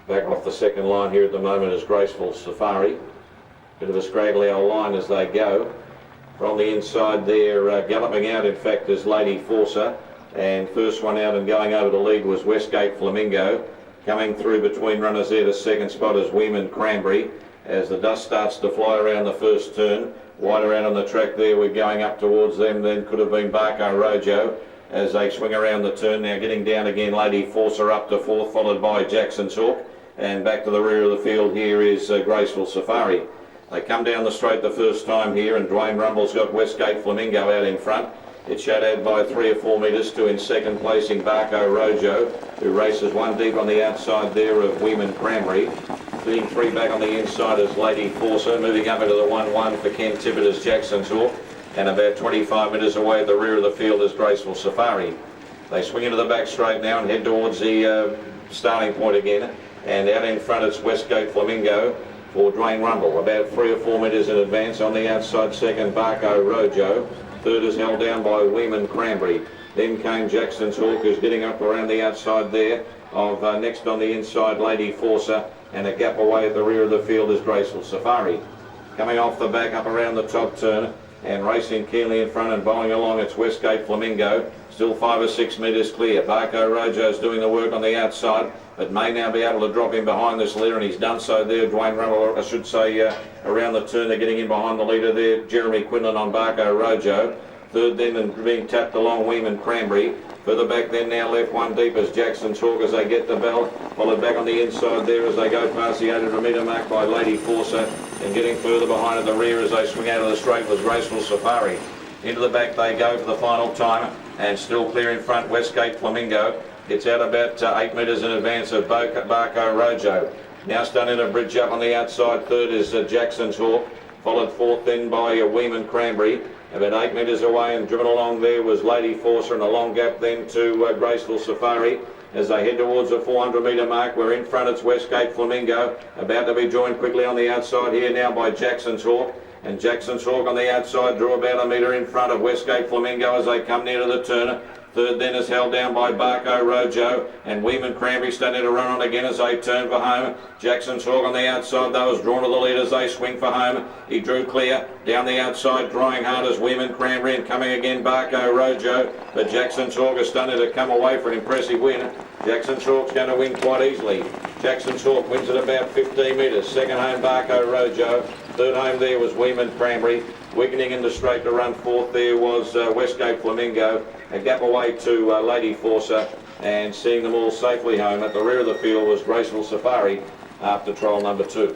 Back off the second line here at the moment is Graceful Safari. Bit of a scraggly old line as they go. From the inside there, galloping out in fact is Lady Forcer, and first one out and going over the lead was Westgate Flamingo. Coming through between runners there to second spot is Weeman Cranberry. As the dust starts to fly around the first turn, wide around on the track there, we're going up towards them, then could have been Bacchus Marsh as they swing around the turn. Now getting down again, Lady Forcer up to fourth, followed by Jackson's Hawk, and back to the rear of the field here is Graceful Safari. They come down the straight the first time here, and Dwayne Rumble's got Westgate Flamingo out in front. It's shadowed by 3 or 4 metres to in second placing Bacchus Marsh, who races one deep on the outside there of Weeman Cranberry. Sitting 3 back on the inside is Lady Forcer, moving up into the 1-1 for Ken Tippett as Jackson's Hawk, and about 25 metres away at the rear of the field is Graceful Safari. They swing into the back straight now and head towards the starting point again, and out in front it's Westgate Flamingo for Dwayne Rumble, about 3 or 4 metres in advance. On the outside second Bacchus Marsh, third is held down by Weeman Cranberry. Then came Jackson's Hawk, who's getting up around the outside there of next on the inside Lady Forcer, and a gap away at the rear of the field is Graceful Safari. Coming off the back up around the top turn and racing keenly in front and bowling along, it's Westgate Flamingo, still 5 or 6 metres clear. Bacchus Marsh is doing the work on the outside, but may now be able to drop in behind this leader, and he's done so there. Dwayne Rumble, I should say, around the turn, they're getting in behind the leader there, Jeremy Quinlan on Bacchus Marsh. Third then and being tapped along Weeman Cranberry. Further back then now left one deep as Jackson's Hawk as they get the bell. Followed back on the inside there as they go past the 800 metre mark by Lady Forcer, and getting further behind at the rear as they swing out of the straight was Graceful Safari. Into the back they go for the final time, and still clear in front Westgate Flamingo. Gets out about 8 metres in advance of Bacchus Marsh. Now starting to bridge up on the outside. Third is Jackson's Hawk, followed fourth then by Weeman Cranberry. About 8 metres away and driven along there was Lady Forcer, and a long gap then to Graceful Safari. As they head towards the 400 metre mark, we're in front, it's Westgate Flamingo, about to be joined quickly on the outside here now by Jackson's Hawk. And Jackson's Hawk on the outside drew about a metre in front of Westgate Flamingo as they come near to the turn. Third then is held down by Bacchus Marsh, and Weeman Cranberry starting to run on again as they turn for home. Jackson's Hawk on the outside though is drawn to the lead as they swing for home. He drew clear down the outside, drawing hard as Weeman Cranberry, and coming again Bacchus Marsh, but Jackson's Hawk is starting to come away for an impressive win. Jackson's Hawk's going to win quite easily. Jackson's Hawk wins at about 15 metres. Second home Bacchus Marsh. Third home there was Weeman Cranberry. Weakening into straight to run fourth there was Westgate Flamingo. A gap away to Lady Forcer, and seeing them all safely home at the rear of the field was Graceful Safari after trial number 2.